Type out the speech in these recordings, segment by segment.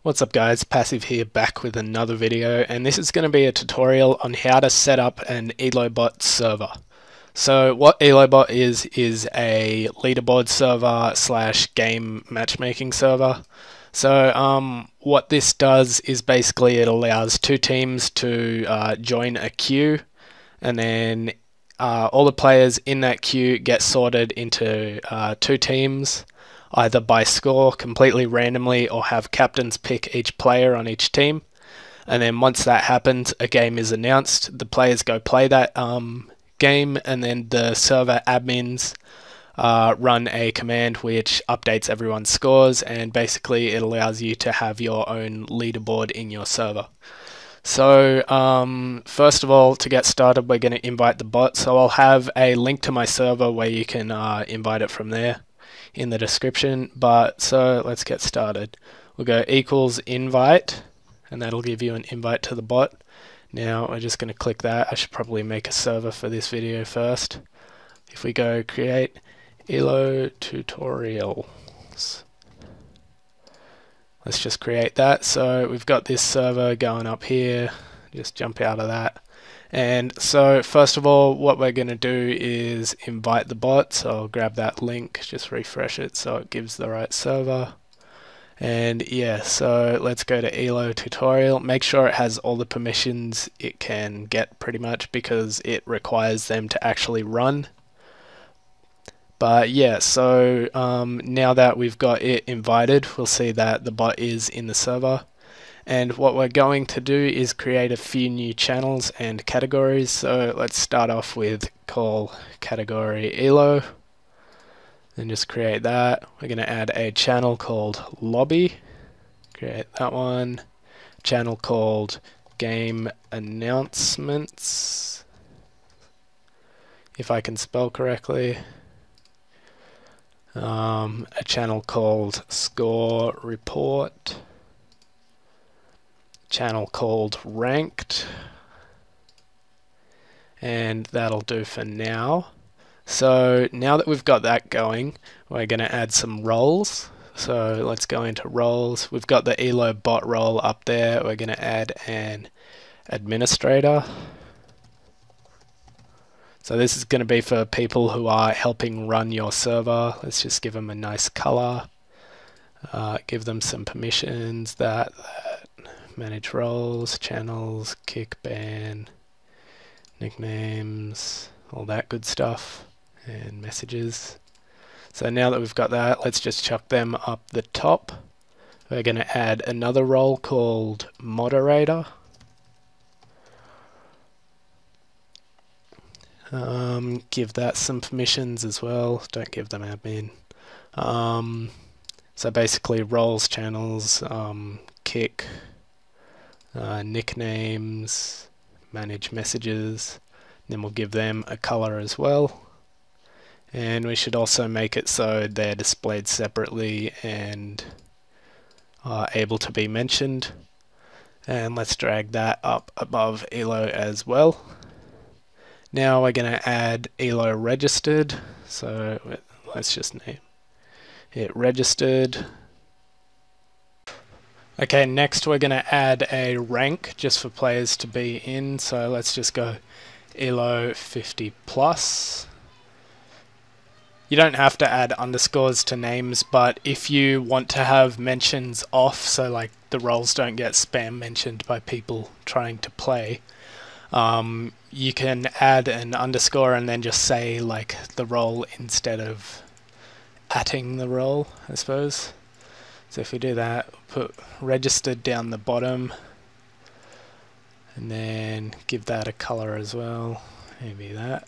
What's up guys, Passive here, back with another video, and this is going to be a tutorial on how to set up an ELObot server. So what ELObot is a leaderboard server / game matchmaking server. So what this does is basically it allows two teams to join a queue, and then all the players in that queue get sorted into two teams, either by score completely randomly or have captains pick each player on each team. And then once that happens, a game is announced, the players go play that game, and then the server admins run a command which updates everyone's scores, and basically it allows you to have your own leaderboard in your server. So first of all, to get started, we're going to invite the bot. So I'll have a link to my server where you can invite it from there in the description. But so let's get started. We'll go equals invite, and that'll give you an invite to the bot. Now we're just going to click that. I should probably make a server for this video first. If we go create ELO tutorials, let's just create that. So we've got this server going up here. Just jump out of that. And so first of all, what we're going to do is invite the bot. So I'll grab that link, just refresh it so it gives the right server. And yeah, so let's go to ELO tutorial. Make sure it has all the permissions it can get pretty much, because it requires them to actually run. But yeah, so now that we've got it invited, we'll see that the bot is in the server. And what we're going to do is create a few new channels and categories. So let's start off with call category ELO. And just create that. We're going to add a channel called lobby. Create that one. Channel called game announcements, if I can spell correctly. A channel called score report. Channel called ranked, and that'll do for now. So now that we've got that going, we're going to add some roles. So let's go into roles. We've got the ELO bot role up there. We're going to add an administrator. So this is going to be for people who are helping run your server. Let's just give them a nice color. Give them some permissions, that manage roles, channels, kick, ban, nicknames, all that good stuff, and messages. So now that we've got that, let's just chuck them up the top. We're going to add another role called Moderator. Give that some permissions as well. Don't give them admin. So basically roles, channels, kick, nicknames, manage messages. Then we'll give them a color as well. And we should also make it so they're displayed separately and are able to be mentioned. And let's drag that up above ELO as well. Now we're going to add ELO registered. So let's just name it registered. Okay, next we're going to add a rank just for players to be in. So let's just go ELO 50 plus. You don't have to add underscores to names, but if you want to have mentions off, so like the roles don't get spam mentioned by people trying to play, you can add an underscore and then just say like the role instead of @ing the role, I suppose. So if we do that, put registered down the bottom, and then give that a color as well, maybe that.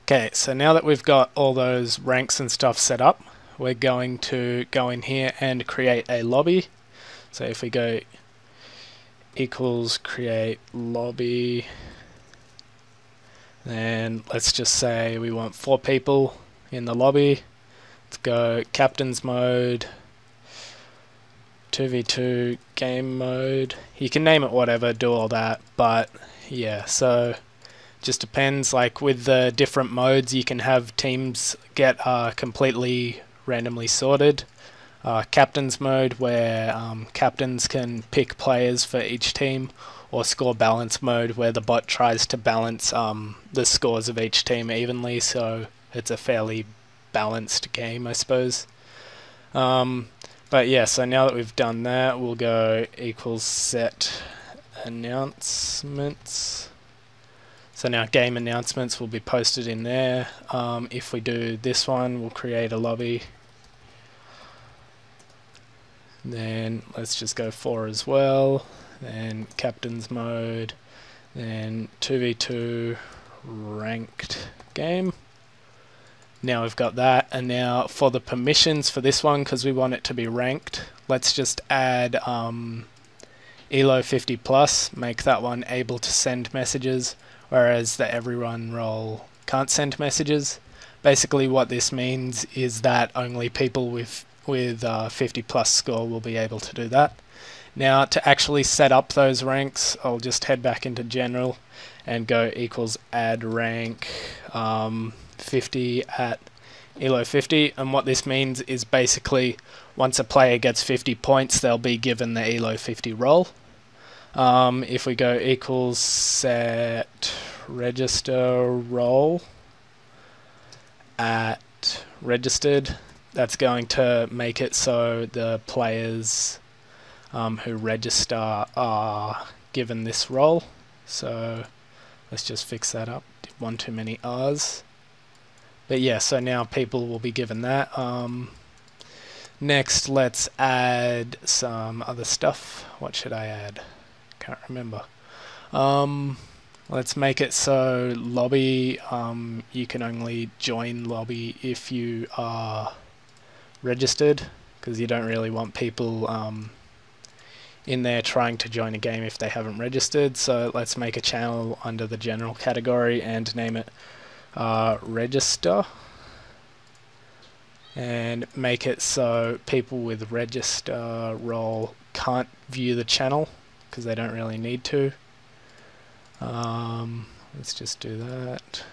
Okay, so now that we've got all those ranks and stuff set up, we're going to go in here and create a lobby. So if we go equals create lobby, then let's just say we want 4 people in the lobby. Let's go captain's mode, 2v2 game mode. You can name it whatever, do all that, but yeah, so just depends. Like with the different modes, you can have teams get completely randomly sorted. captains mode, where captains can pick players for each team, or score balance mode, where the bot tries to balance the scores of each team evenly, so it's a fairly balanced game, I suppose. But yeah, so now that we've done that, we'll go equals set announcements. So now game announcements will be posted in there. If we do this one, we'll create a lobby. Then let's just go 4 as well. Then captain's mode. Then 2v2 ranked game. Now we've got that, and now for the permissions for this one, because we want it to be ranked, let's just add ELO 50 plus, make that one able to send messages, whereas the everyone role can't send messages. Basically what this means is that only people with 50 plus score will be able to do that. Now to actually set up those ranks, I'll just head back into general and go equals add rank 50 at ELO 50, and what this means is basically once a player gets 50 points, they'll be given the ELO 50 role. If we go equals set register role at registered, that's going to make it so the players who register are given this role. So let's just fix that up. Did one too many R's. But yeah, so now people will be given that. Next, let's add some other stuff. What should I add? Can't remember. Let's make it so lobby, you can only join lobby if you are registered, because you don't really want people in there trying to join a game if they haven't registered. So let's make a channel under the general category and name it register, and make it so people with register role can't view the channel because they don't really need to. Let's just do that.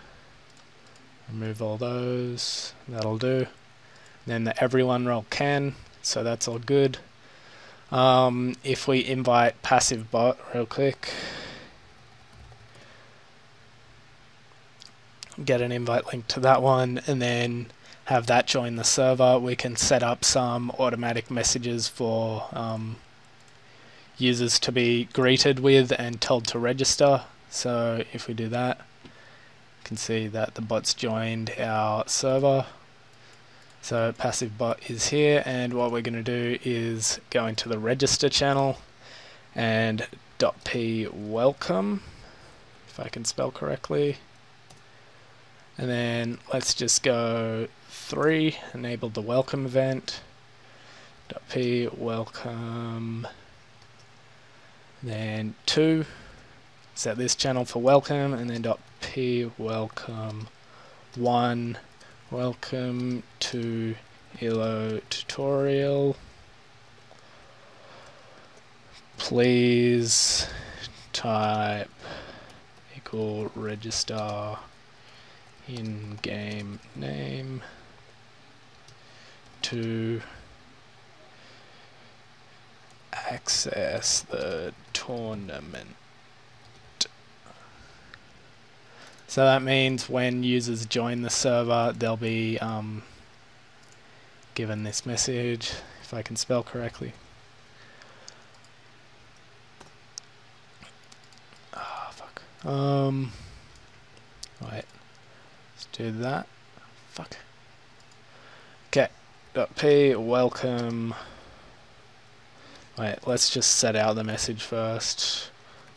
Remove all those. That'll do. Then the everyone role can, so that's all good. If we invite PassiveBot real quick, get an invite link to that one, and then have that join the server, we can set up some automatic messages for users to be greeted with and told to register. So if we do that, you can see that the bot's joined our server. So PassiveBot is here, and what we're going to do is go into the register channel and .p welcome, if I can spell correctly. And then let's just go 3, enable the welcome event, .p welcome, then 2, set this channel for welcome, and then .p welcome 1, welcome to ELO tutorial. Please type equal register in-game name to access the tournament. So that means when users join the server, they'll be given this message, if I can spell correctly. Ah, fuck. Wait. Let's do that. Fuck. Okay. .p welcome. Wait, let's just set out the message first.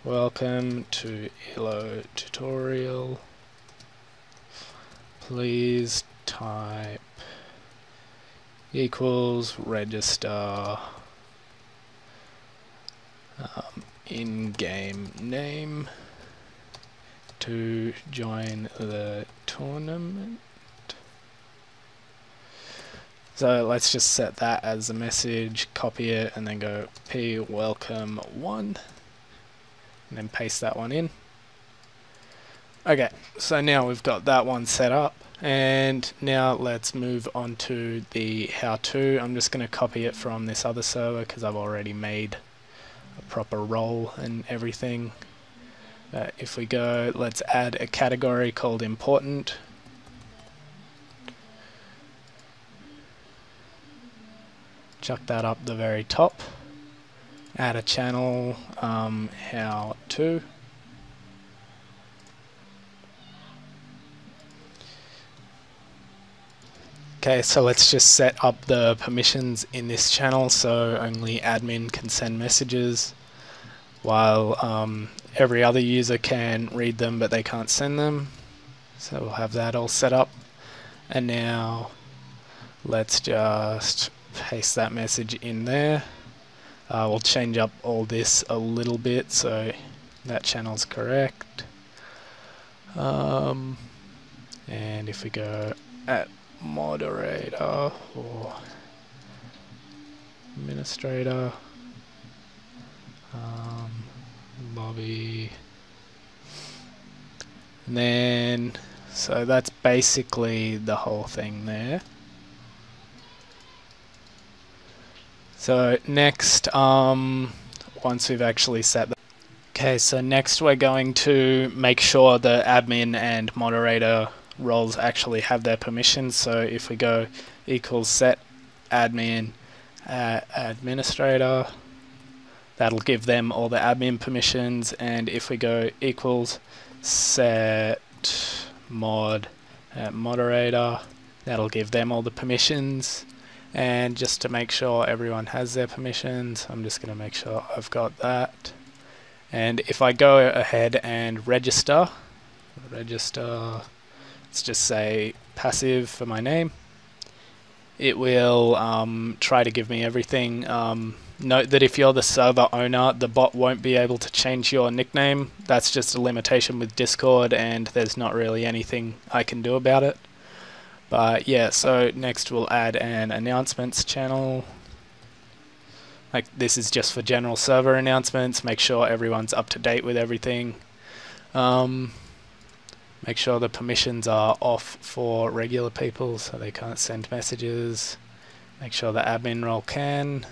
Welcome to ELO tutorial. Please type equals register in-game name to join the tournament. So let's just set that as a message, copy it, and then go p welcome 1, and then paste that one in. Okay, so now we've got that one set up. And now let's move on to the how-to. I'm just going to copy it from this other server because I've already made a proper role and everything. If we go, let's add a category called important. Chuck that up the very top. Add a channel, how to. Okay, so let's just set up the permissions in this channel so only admin can send messages, while every other user can read them but they can't send them. So we'll have that all set up. And now let's just paste that message in there. We'll change up all this a little bit so that channel's correct. And if we go at moderator or administrator, lobby, and then so that's basically the whole thing there. So next, once we've actually set that, okay, so next we're going to make sure the admin and moderator roles actually have their permissions. So if we go equals set admin administrator, that'll give them all the admin permissions. And if we go equals set mod moderator, that'll give them all the permissions. And just to make sure everyone has their permissions, I'm just going to make sure I've got that. And if I go ahead and register, let's just say passive for my name, it will try to give me everything. Note that if you're the server owner, the bot won't be able to change your nickname. That's just a limitation with Discord, and there's not really anything I can do about it. But yeah, so next we'll add an announcements channel. Like, this is just for general server announcements. Make sure everyone's up to date with everything. Make sure the permissions are off for regular people so they can't send messages. Make sure the admin role can.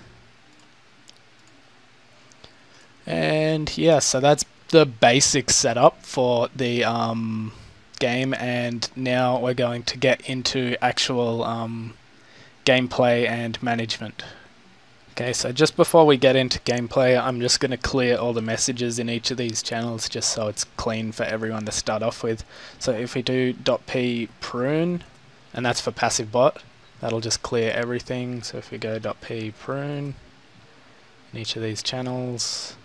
And yeah, so that's the basic setup for the game, and now we're going to get into actual gameplay and management. Okay, so just before we get into gameplay, I'm just going to clear all the messages in each of these channels just so it's clean for everyone to start off with. So if we do .p prune, and that's for passive bot, that'll just clear everything. So if we go .p prune in each of these channels,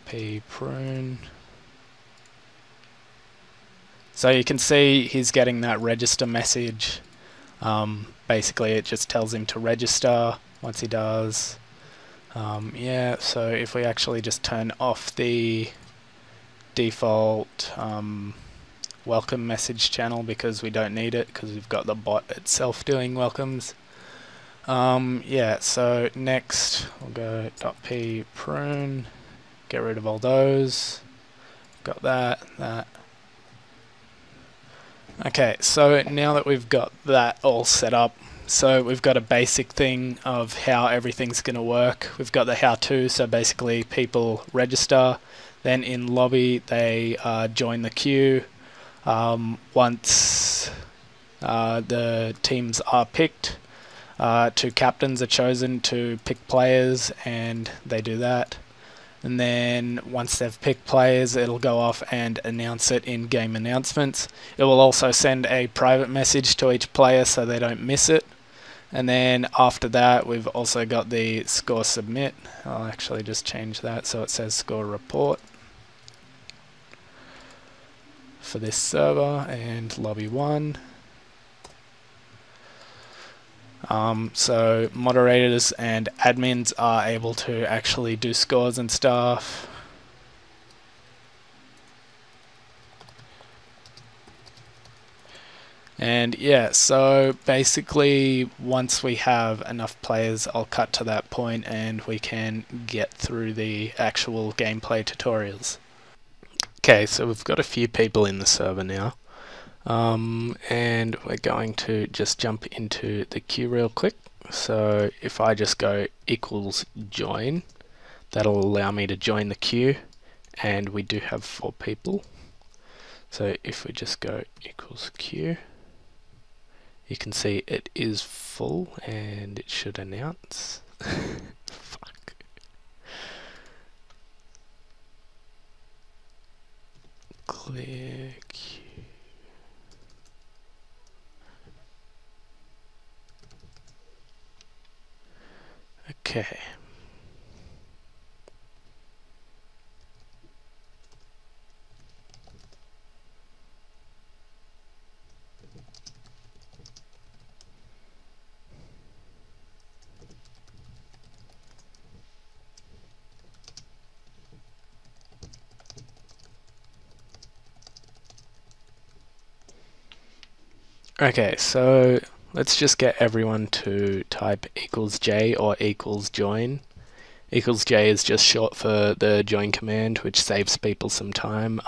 .p prune. So you can see he's getting that register message. Basically it just tells him to register once he does. Yeah, so if we actually just turn off the default welcome message channel because we don't need it because we've got the bot itself doing welcomes. Yeah, so next we'll go .p prune, get rid of all those. Got that. Okay, so now that we've got that all set up, so we've got a basic thing of how everything's going to work. We've got the how-to, so basically people register, then in lobby they join the queue. Once the teams are picked, two captains are chosen to pick players, and they do that. And then once they've picked players, it'll go off and announce it in game announcements. It will also send a private message to each player so they don't miss it. And then after that, we've also got the score submit. I'll actually just change that so it says score report for this server and lobby 1. So moderators and admins are able to actually do scores and stuff. And yeah, so basically once we have enough players, I'll cut to that point and we can get through the actual gameplay tutorials. Okay, so we've got a few people in the server now. And we're going to just jump into the queue real quick. So if I just go equals join, that'll allow me to join the queue, and we do have 4 people. So if we just go equals queue, you can see it is full and it should announce. Fuck. Clear queue. Okay. Okay, so let's just get everyone to type equals J or equals join. Equals J is just short for the join command, which saves people some time.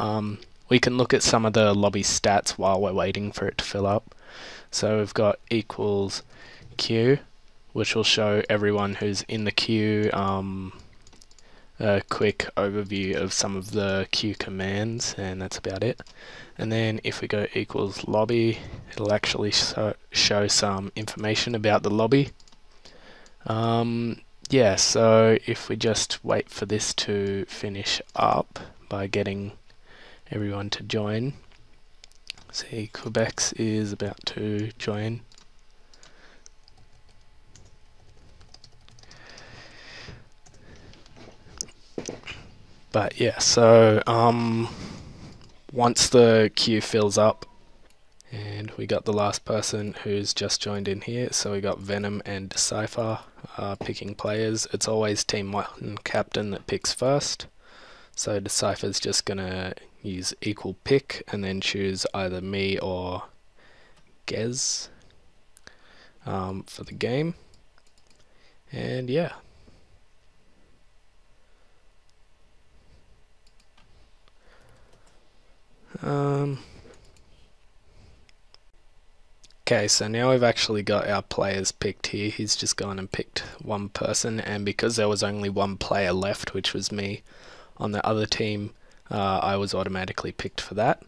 We can look at some of the lobby stats while we're waiting for it to fill up. So we've got equals queue, which will show everyone who's in the queue a quick overview of some of the queue commands, and that's about it. And then if we go equals lobby, it'll actually show some information about the lobby. Yeah, so if we just wait for this to finish up by getting everyone to join. See, Quebec's is about to join. But yeah, so once the queue fills up, and we got the last person who's just joined in here, so we got Venom and Decipher picking players. It's always team 1 captain that picks first, so Decipher's just gonna use equal pick and then choose either me or Gez for the game. And yeah. Okay, so now we've actually got our players picked here. He's just gone and picked one person, and because there was only one player left, which was me, on the other team, I was automatically picked for that.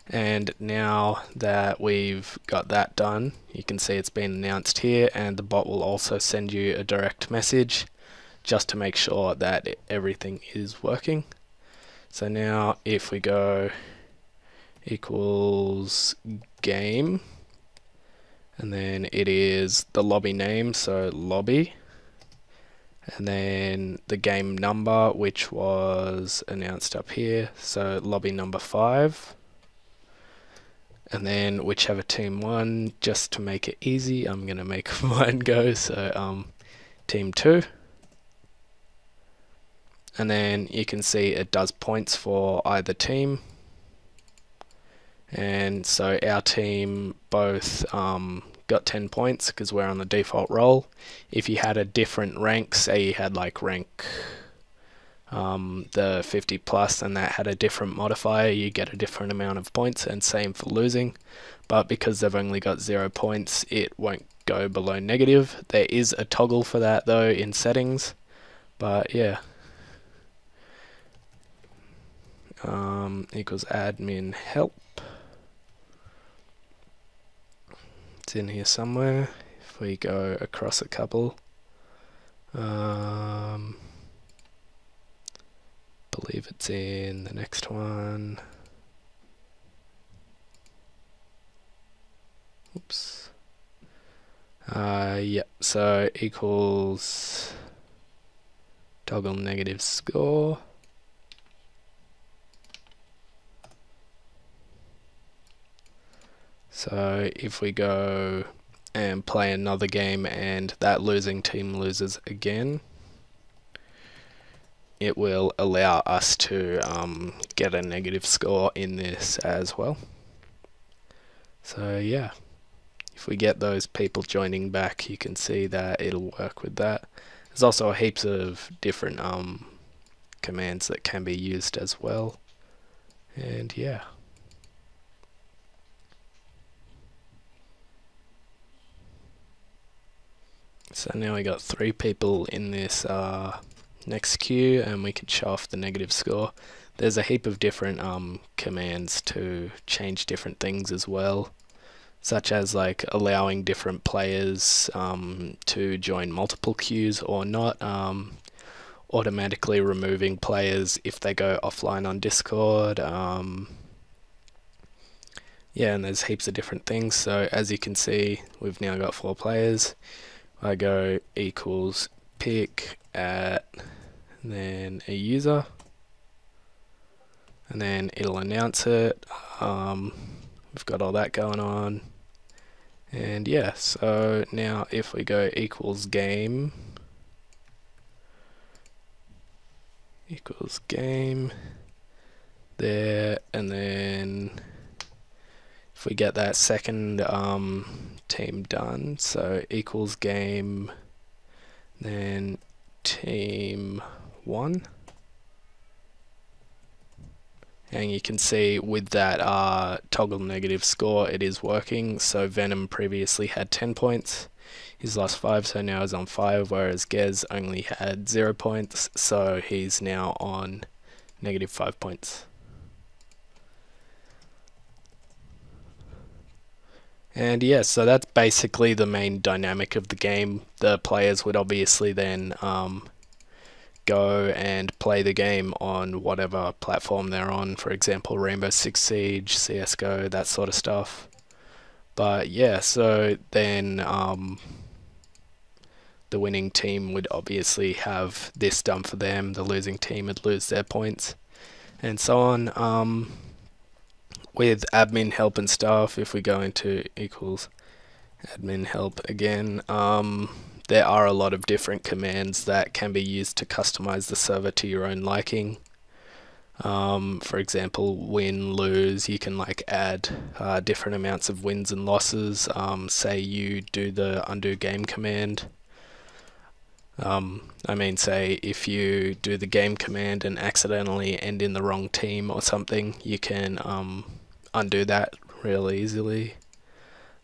And now that we've got that done, you can see it's been announced here, and the bot will also send you a direct message just to make sure that everything is working. So now if we go equals game, and then it is the lobby name, so lobby, and then the game number, which was announced up here, so lobby number 5, and then whichever team won. Just to make it easy, I'm gonna make mine go, so team 2, and then you can see it does points for either team. And so our team both got 10 points because we're on the default role. If you had a different rank, say you had like rank the 50 plus, and that had a different modifier, you get a different amount of points, and same for losing. But because they've only got 0 points, it won't go below negative. There is a toggle for that though in settings, but yeah. Equals admin help. It's in here somewhere. If we go across a couple, believe it's in the next one. Oops. Yeah, so equals toggle negative score. So if we go and play another game and that losing team loses again, it will allow us to get a negative score in this as well. So yeah, if we get those people joining back, you can see that it'll work with that. There's also heaps of different commands that can be used as well. And yeah. So now we got 3 people in this next queue, and we can show off the negative score. There's a heap of different commands to change different things as well, such as like allowing different players to join multiple queues or not, automatically removing players if they go offline on Discord. Yeah, and there's heaps of different things. So as you can see, we've now got 4 players. I go equals pick at, and then a user, and then it'll announce it. We've got all that going on, and yeah, so now if we go equals game there, and then if we get that second team done, so equals game, then team 1, and you can see with that toggle negative score it is working. So Venom previously had 10 points, he's lost 5, so now he's on 5, whereas Gez only had 0 points, so he's now on negative 5 points. And yeah, so that's basically the main dynamic of the game. The players would obviously then go and play the game on whatever platform they're on, for example Rainbow Six Siege, CSGO, that sort of stuff. But yeah, so then the winning team would obviously have this done for them, the losing team would lose their points, and so on. With admin help and stuff, if we go into equals admin help again, there are a lot of different commands that can be used to customize the server to your own liking. For example, win, lose, you can like add different amounts of wins and losses. Say you do the undo game command. Say if you do the game command and accidentally end in the wrong team or something, you can undo that real easily.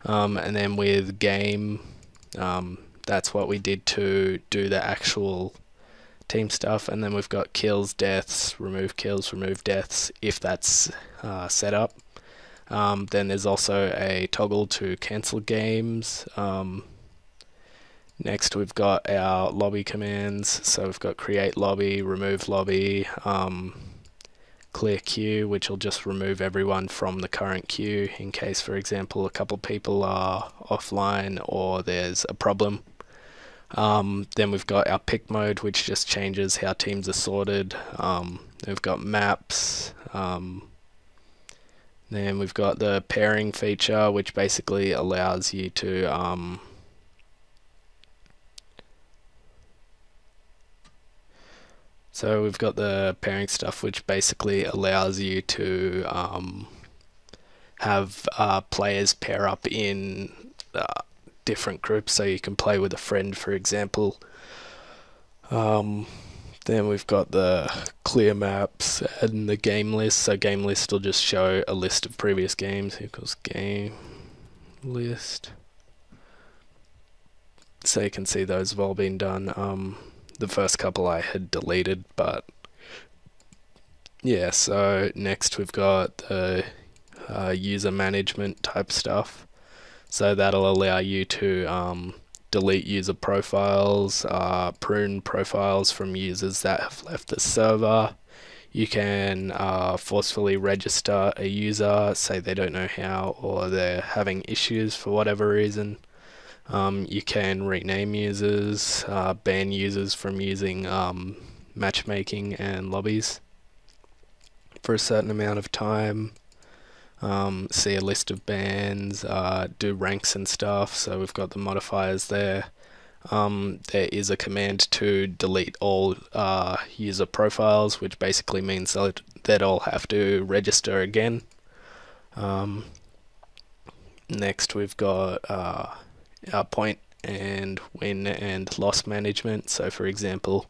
And then with game, that's what we did to do the actual team stuff. And then we've got kills, deaths, remove kills, remove deaths, if that's set up. Then there's also a toggle to cancel games. Next we've got our lobby commands, so we've got create lobby, remove lobby, clear queue, which will just remove everyone from the current queue in case, for example, a couple people are offline or there's a problem. Then we've got our pick mode, which just changes how teams are sorted. We've got maps. Then we've got the pairing feature, which basically allows you to so we've got the pairing stuff, which basically allows you to have players pair up in different groups, so you can play with a friend, for example. Then we've got the clear maps and the game list. So game list will just show a list of previous games equals game list. So you can see those have all been done. The first couple I had deleted, but yeah, so next we've got the user management type stuff. So that'll allow you to delete user profiles, prune profiles from users that have left the server. You can forcefully register a user, say they don't know how or they're having issues for whatever reason. You can rename users, ban users from using matchmaking and lobbies for a certain amount of time. See a list of bans, do ranks and stuff, so we've got the modifiers there. There is a command to delete all user profiles, which basically means they'd all have to register again. Next we've got our point and win and loss management. So for example,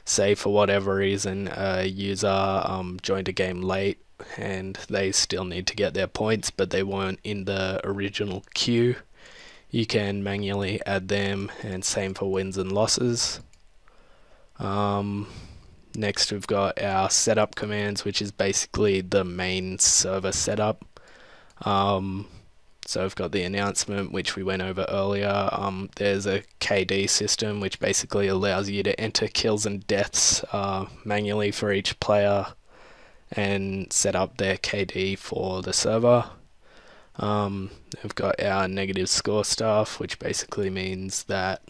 say for whatever reason a user joined a game late and they still need to get their points, but they weren't in the original queue. you can manually add them, and same for wins and losses. Next we've got our setup commands, which is basically the main server setup. So we've got the announcement, which we went over earlier. There's a KD system, which basically allows you to enter kills and deaths manually for each player and set up their KD for the server. We've got our negative score stuff, which basically means that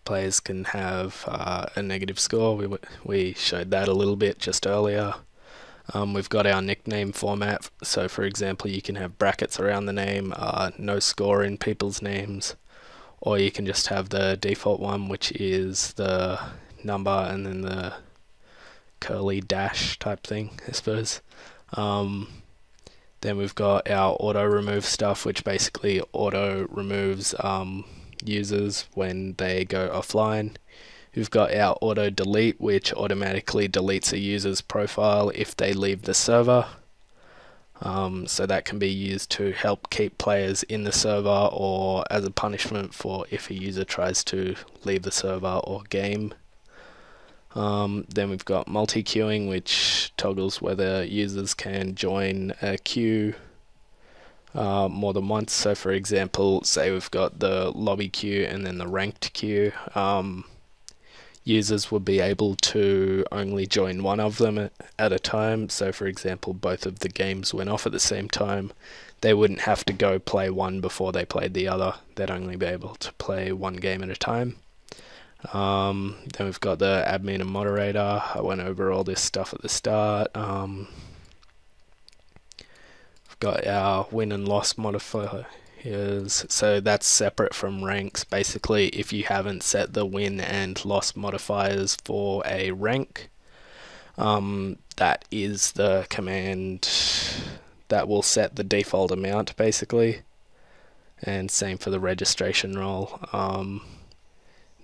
players can have a negative score. We showed that a little bit just earlier. We've got our nickname format, so for example you can have brackets around the name, no score in people's names, or you can just have the default one, which is the number and then the curly dash type thing, I suppose. Then we've got our auto remove stuff, which basically auto removes users when they go offline. We've got our auto delete, which automatically deletes a user's profile if they leave the server. So that can be used to help keep players in the server, or as a punishment for if a user tries to leave the server or game. Then we've got multi-queuing, which toggles whether users can join a queue more than once. So for example, say we've got the lobby queue and then the ranked queue. Users would be able to only join one of them at a time. So for example, both of the games went off at the same time. They wouldn't have to go play one before they played the other. They'd only be able to play one game at a time. Then we've got the admin and moderator. I went over all this stuff at the start. We've got our win and loss modifiers, so that's separate from ranks. Basically, if you haven't set the win and loss modifiers for a rank, that is the command that will set the default amount basically, and same for the registration role.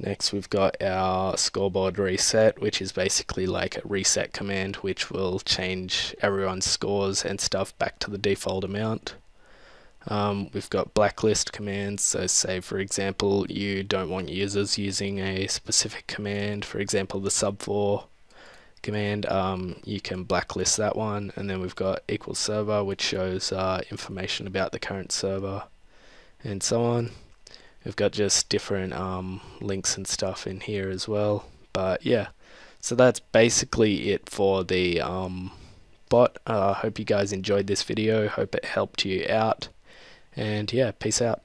Next we've got our Scoreboard Reset, which is basically like a reset command which will change everyone's scores and stuff back to the default amount. We've got Blacklist Commands, so say for example you don't want users using a specific command, for example the sub4 command, you can blacklist that one. And then we've got equal server, which shows information about the current server and so on. We've got just different links and stuff in here as well. But yeah, so that's basically it for the bot. Hope you guys enjoyed this video, hope it helped you out, and yeah, peace out.